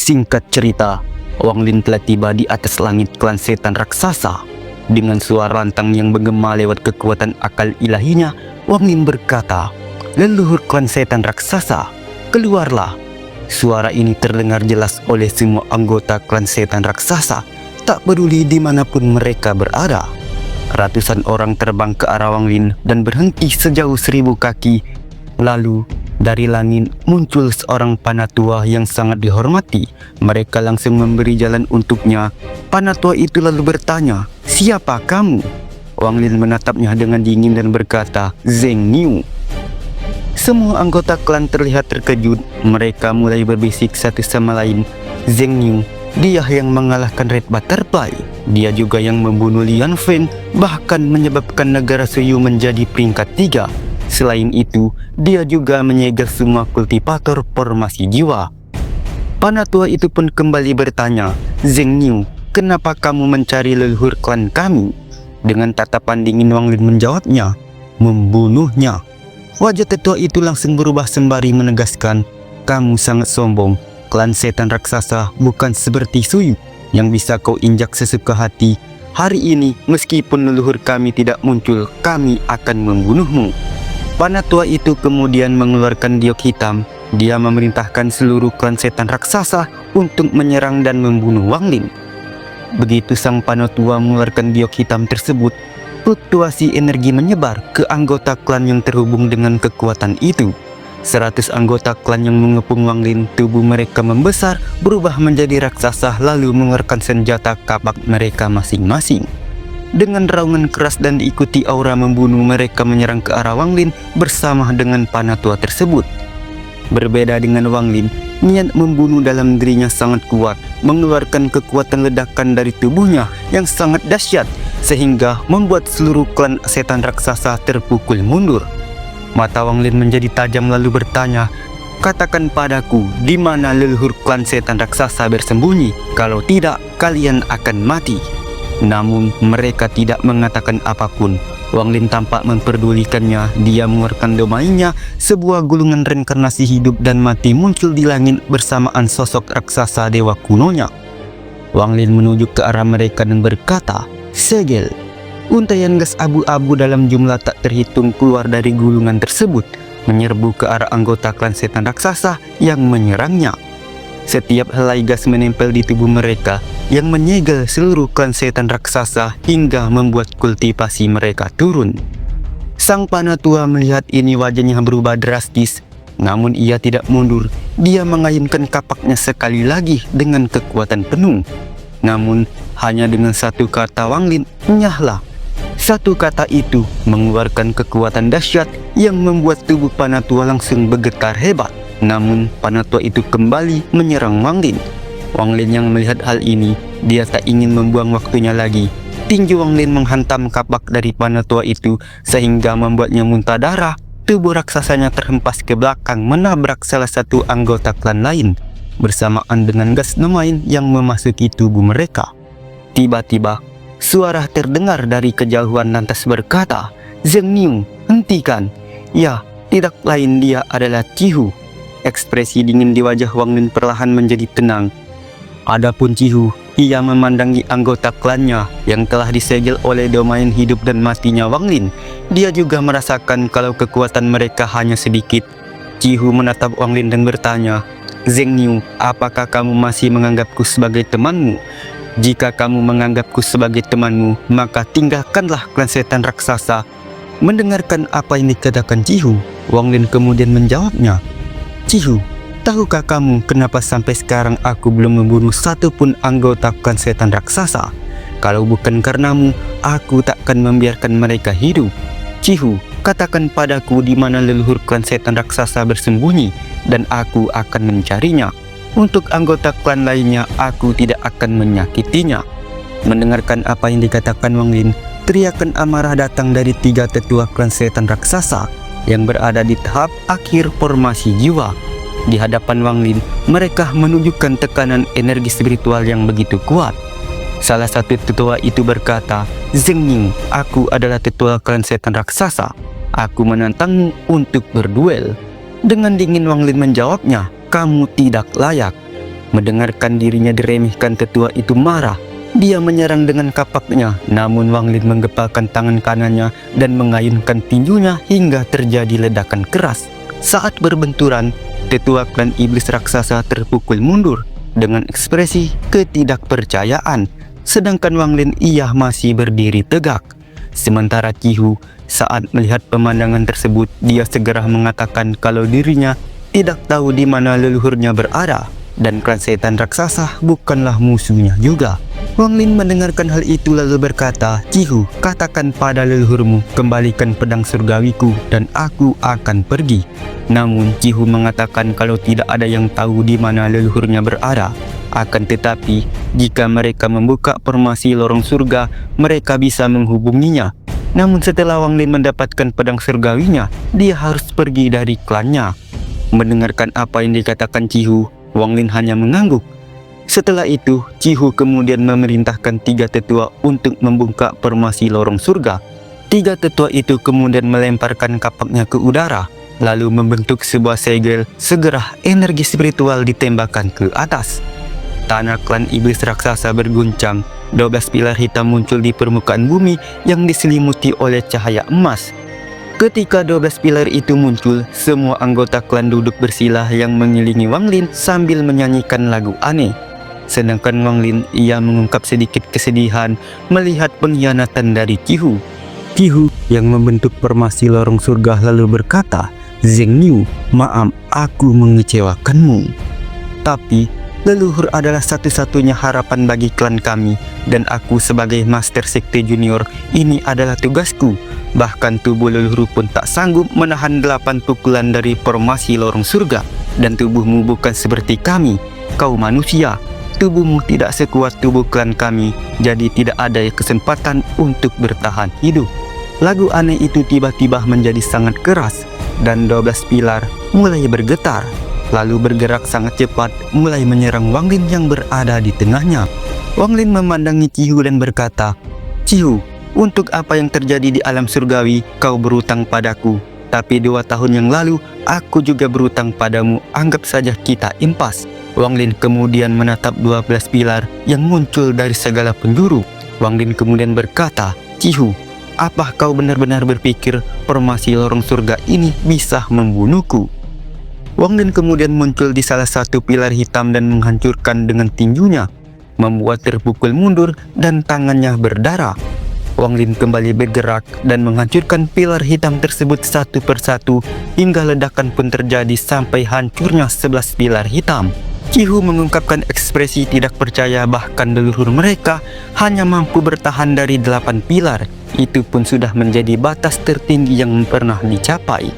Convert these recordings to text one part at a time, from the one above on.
Singkat cerita, Wang Lin telah tiba di atas langit klan setan raksasa. Dengan suara lantang yang menggema lewat kekuatan akal ilahinya, Wang Lin berkata, "Leluhur klan setan raksasa, keluarlah." Suara ini terdengar jelas oleh semua anggota klan setan raksasa, tak peduli dimanapun mereka berada. Ratusan orang terbang ke arah Wang Lin dan berhenti sejauh 1000 kaki. Lalu, dari langit muncul seorang panatua yang sangat dihormati. Mereka langsung memberi jalan untuknya. Panatua itu lalu bertanya, "Siapa kamu?" Wang Lin menatapnya dengan dingin dan berkata, "Zheng Niu." Semua anggota klan terlihat terkejut. Mereka mulai berbisik satu sama lain. Zheng Niu, dia yang mengalahkan Red Butterfly. Dia juga yang membunuh Lian Fen, bahkan menyebabkan negara Suyu menjadi peringkat 3. Selain itu, dia juga menyegel semua kultivator formasi jiwa. Panatua itu pun kembali bertanya, "Zheng Niu, kenapa kamu mencari leluhur klan kami?" Dengan tatapan dingin Wang Lin menjawabnya, "Membunuhnya." Wajah tetua itu langsung berubah sembari menegaskan, "Kamu sangat sombong. Klan setan raksasa bukan seperti Suyu yang bisa kau injak sesuka hati. Hari ini, meskipun leluhur kami tidak muncul, kami akan membunuhmu." Panatua itu kemudian mengeluarkan giok hitam. Dia memerintahkan seluruh klan setan raksasa untuk menyerang dan membunuh Wang Lin. Begitu sang panatua mengeluarkan giok hitam tersebut, fluktuasi energi menyebar ke anggota klan yang terhubung dengan kekuatan itu. 100 anggota klan yang mengepung Wang Lin, tubuh mereka membesar, berubah menjadi raksasa, lalu mengeluarkan senjata kapak mereka masing-masing. Dengan raungan keras dan diikuti aura membunuh, mereka menyerang ke arah Wang Lin bersama dengan panatua tersebut. Berbeda dengan Wang Lin, niat membunuh dalam dirinya sangat kuat, mengeluarkan kekuatan ledakan dari tubuhnya yang sangat dahsyat, sehingga membuat seluruh klan setan raksasa terpukul mundur. Mata Wang Lin menjadi tajam lalu bertanya, "Katakan padaku, di mana leluhur klan setan raksasa bersembunyi? Kalau tidak, kalian akan mati." Namun mereka tidak mengatakan apapun. Wang Lin tampak memperdulikannya. Dia mengeluarkan domainnya. Sebuah gulungan reinkarnasi hidup dan mati muncul di langit bersamaan sosok raksasa dewa kunonya. Wang Lin menuju ke arah mereka dan berkata, "Segel." Untaian gas abu-abu dalam jumlah tak terhitung keluar dari gulungan tersebut, menyerbu ke arah anggota klan setan raksasa yang menyerangnya. Setiap helai gas menempel di tubuh mereka yang menyegel seluruh klan setan raksasa hingga membuat kultivasi mereka turun. Sang panatua melihat ini, wajahnya berubah drastis. Namun ia tidak mundur. Dia mengayunkan kapaknya sekali lagi dengan kekuatan penuh. Namun hanya dengan satu kata Wang Lin, "Nyahlah." Satu kata itu mengeluarkan kekuatan dahsyat yang membuat tubuh panatua langsung bergetar hebat. Namun panatua itu kembali menyerang Wang Lin. Wang Lin yang melihat hal ini, dia tak ingin membuang waktunya lagi. Tinju Wang Lin menghantam kapak dari panatua itu sehingga membuatnya muntah darah. Tubuh raksasanya terhempas ke belakang, menabrak salah satu anggota klan lain bersamaan dengan gas domain yang memasuki tubuh mereka. Tiba-tiba suara terdengar dari kejauhan lantas berkata, "Zheng Niu, hentikan." Ya, tidak lain dia adalah Cihu. Ekspresi dingin di wajah Wang Lin perlahan menjadi tenang. Adapun Cihu, ia memandangi anggota klannya yang telah disegel oleh domain hidup dan matinya Wang Lin. Dia juga merasakan kalau kekuatan mereka hanya sedikit. Cihu menatap Wang Lin dan bertanya, "Zheng Niu, apakah kamu masih menganggapku sebagai temanmu? Jika kamu menganggapku sebagai temanmu, maka tinggalkanlah klan setan raksasa." Mendengarkan apa yang dikatakan Cihu, Wang Lin kemudian menjawabnya, "Cihu, tahukah kamu kenapa sampai sekarang aku belum membunuh satupun anggota klan setan raksasa? Kalau bukan karenamu, aku takkan membiarkan mereka hidup. Cihu, katakan padaku di mana leluhur klan setan raksasa bersembunyi, dan aku akan mencarinya. Untuk anggota klan lainnya, aku tidak akan menyakitinya." Mendengarkan apa yang dikatakan Wang Lin, teriakan amarah datang dari 3 tetua klan setan raksasa yang berada di tahap akhir formasi jiwa. Di hadapan Wang Lin, mereka menunjukkan tekanan energi spiritual yang begitu kuat. Salah satu tetua itu berkata, "Zheng Niu, aku adalah tetua klan setan raksasa. Aku menantangmu untuk berduel." Dengan dingin Wang Lin menjawabnya, "Kamu tidak layak." Mendengarkan dirinya diremehkan, tetua itu marah. Dia menyerang dengan kapaknya, namun Wang Lin menggepalkan tangan kanannya dan mengayunkan tinjunya hingga terjadi ledakan keras. Saat berbenturan, tetua klan iblis raksasa terpukul mundur dengan ekspresi ketidakpercayaan, sedangkan Wang Lin ia masih berdiri tegak. Sementara Qihu saat melihat pemandangan tersebut, dia segera mengatakan kalau dirinya tidak tahu di mana leluhurnya berada dan klan setan raksasa bukanlah musuhnya juga. Wang Lin mendengarkan hal itu lalu berkata, "Qihu, katakan pada leluhurmu, kembalikan pedang surgawiku dan aku akan pergi." Namun Qihu mengatakan kalau tidak ada yang tahu di mana leluhurnya berada. Akan tetapi, jika mereka membuka formasi lorong surga, mereka bisa menghubunginya. Namun setelah Wang Lin mendapatkan pedang surgawinya, dia harus pergi dari klannya. Mendengarkan apa yang dikatakan Qihu, Wang Lin hanya mengangguk. Setelah itu, Qihu kemudian memerintahkan 3 tetua untuk membuka formasi lorong surga. 3 tetua itu kemudian melemparkan kapaknya ke udara, lalu membentuk sebuah segel. Segera energi spiritual ditembakkan ke atas. Tanah klan iblis raksasa berguncang. 12 pilar hitam muncul di permukaan bumi yang diselimuti oleh cahaya emas. Ketika 12 pilar itu muncul, semua anggota klan duduk bersila yang mengelilingi Wang Lin sambil menyanyikan lagu aneh. Sedangkan Wang Lin, ia mengungkap sedikit kesedihan melihat pengkhianatan dari Qihu. Qihu yang membentuk formasi lorong surga lalu berkata, "Zheng Niu, maaf aku mengecewakanmu. Tapi leluhur adalah satu-satunya harapan bagi klan kami, dan aku sebagai Master Sekte Junior, ini adalah tugasku. Bahkan tubuh leluhur pun tak sanggup menahan 8 pukulan dari formasi lorong surga. Dan tubuhmu bukan seperti kami, kau manusia. Tubuhmu tidak sekuat tubuh klan kami, jadi tidak ada kesempatan untuk bertahan hidup." Lagu aneh itu tiba-tiba menjadi sangat keras, dan 12 pilar mulai bergetar, lalu bergerak sangat cepat mulai menyerang Wang Lin yang berada di tengahnya. Wang Lin memandangi Qihu dan berkata, "Qihu, untuk apa yang terjadi di alam surgawi kau berutang padaku. Tapi 2 tahun yang lalu aku juga berutang padamu, anggap saja kita impas." Wang Lin kemudian menatap 12 pilar yang muncul dari segala penjuru. Wang Lin kemudian berkata, "Qihu, apa kau benar-benar berpikir formasi lorong surga ini bisa membunuhku?" Wang Lin kemudian muncul di salah satu pilar hitam dan menghancurkan dengan tinjunya, membuat terpukul mundur dan tangannya berdarah. Wang Lin kembali bergerak dan menghancurkan pilar hitam tersebut satu persatu hingga ledakan pun terjadi sampai hancurnya 11 pilar hitam. Qihu mengungkapkan ekspresi tidak percaya bahkan leluhur mereka hanya mampu bertahan dari 8 pilar. Itu pun sudah menjadi batas tertinggi yang pernah dicapai.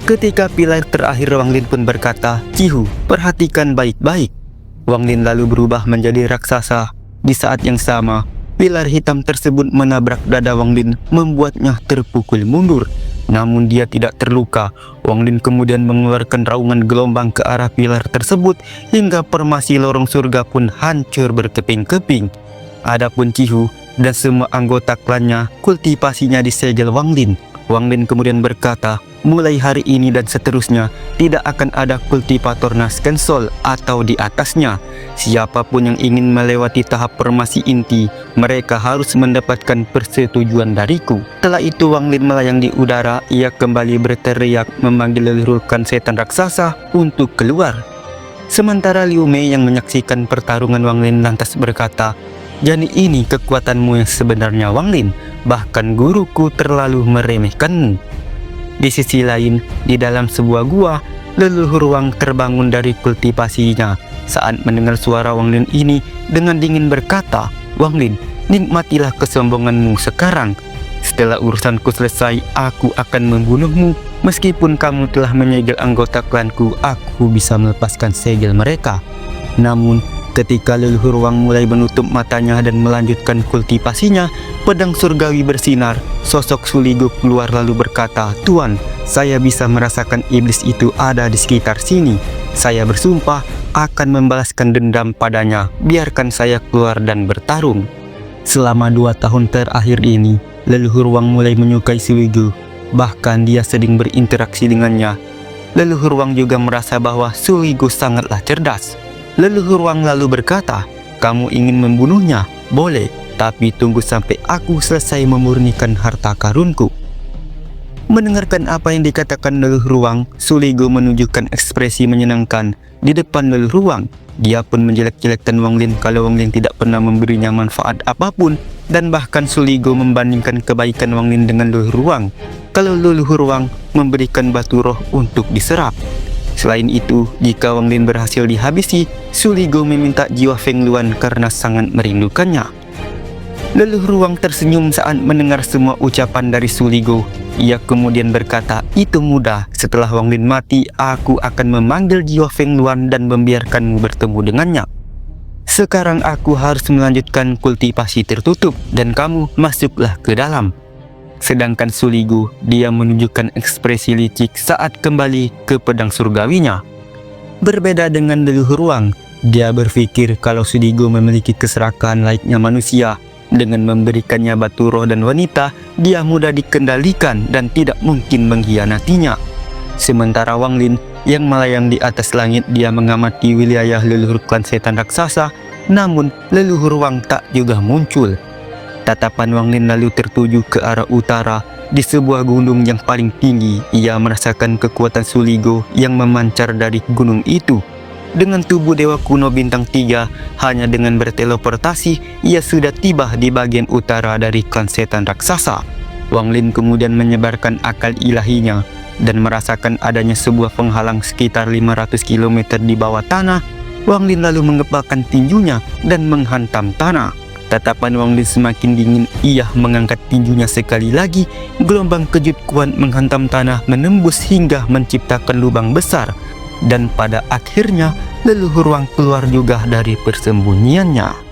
Ketika pilar terakhir, Wang Lin pun berkata, "Qihu, perhatikan baik-baik." Wang Lin lalu berubah menjadi raksasa. Di saat yang sama, pilar hitam tersebut menabrak dada Wang Lin, membuatnya terpukul mundur. Namun dia tidak terluka. Wang Lin kemudian mengeluarkan raungan gelombang ke arah pilar tersebut hingga formasi lorong surga pun hancur berkeping-keping. Adapun Qihu dan semua anggota klannya, kultivasinya disegel Wang Lin. Wang Lin kemudian berkata, "Mulai hari ini dan seterusnya, tidak akan ada kultivator Naskensol atau di atasnya. Siapapun yang ingin melewati tahap formasi inti, mereka harus mendapatkan persetujuan dariku." Setelah itu Wang Lin melayang di udara. Ia kembali berteriak memanggil leluhur klan setan raksasa untuk keluar. Sementara Liu Mei yang menyaksikan pertarungan Wang Lin lantas berkata, "Jadi ini kekuatanmu yang sebenarnya, Wang Lin. Bahkan guruku terlalu meremehkanmu." Di sisi lain, di dalam sebuah gua, leluhur Wang terbangun dari kultivasinya. Saat mendengar suara Wang Lin ini, dengan dingin berkata, "Wang Lin, nikmatilah kesombonganmu sekarang. Setelah urusanku selesai, aku akan membunuhmu. Meskipun kamu telah menyegel anggota klanku, aku bisa melepaskan segel mereka." Namun, ketika leluhur Wang mulai menutup matanya dan melanjutkan kultivasinya, pedang surgawi bersinar. Sosok Suligo keluar lalu berkata, "Tuan, saya bisa merasakan iblis itu ada di sekitar sini. Saya bersumpah akan membalaskan dendam padanya. Biarkan saya keluar dan bertarung." Selama 2 tahun terakhir ini, leluhur Wang mulai menyukai Suligo. Bahkan dia sering berinteraksi dengannya. Leluhur Wang juga merasa bahwa Suligo sangatlah cerdas. Leluhur Wang lalu berkata, "Kamu ingin membunuhnya? Boleh, tapi tunggu sampai aku selesai memurnikan harta karunku." Mendengarkan apa yang dikatakan leluhur Wang, Suligo menunjukkan ekspresi menyenangkan di depan leluhur Wang. Dia pun menjelek-jelekkan Wang Lin kalau Wang Lin tidak pernah memberinya manfaat apapun, dan bahkan Suligo membandingkan kebaikan Wang Lin dengan leluhur Wang kalau leluhur Wang memberikan batu roh untuk diserap. Selain itu, jika Wang Lin berhasil dihabisi, Suligo meminta jiwa Feng Luan karena sangat merindukannya. Leluhur Wang tersenyum saat mendengar semua ucapan dari Suligo. Ia kemudian berkata, "Itu mudah. Setelah Wang Lin mati, aku akan memanggil jiwa Feng Luan dan membiarkanmu bertemu dengannya. Sekarang aku harus melanjutkan kultivasi tertutup dan kamu masuklah ke dalam." Sedangkan Suligo, dia menunjukkan ekspresi licik saat kembali ke pedang surgawinya. Berbeda dengan leluhur Wang, dia berpikir kalau Suligo memiliki keserakahan layaknya manusia. Dengan memberikannya batu roh dan wanita, dia mudah dikendalikan dan tidak mungkin mengkhianatinya. Sementara Wang Lin yang melayang di atas langit, dia mengamati wilayah leluhur klan setan raksasa, namun leluhur Wang tak juga muncul. Tatapan Wang Lin lalu tertuju ke arah utara. Di sebuah gunung yang paling tinggi, ia merasakan kekuatan Suligo yang memancar dari gunung itu. Dengan tubuh dewa kuno bintang 3, hanya dengan berteleportasi, ia sudah tiba di bagian utara dari klan setan raksasa. Wang Lin kemudian menyebarkan akal ilahinya dan merasakan adanya sebuah penghalang sekitar 500 km di bawah tanah. Wang Lin lalu mengepalkan tinjunya dan menghantam tanah. Tatapan Wang Lin semakin dingin. Ia mengangkat tinjunya sekali lagi. Gelombang kejut kuat menghantam tanah, menembus hingga menciptakan lubang besar. Dan pada akhirnya leluhur Wang keluar juga dari persembunyiannya.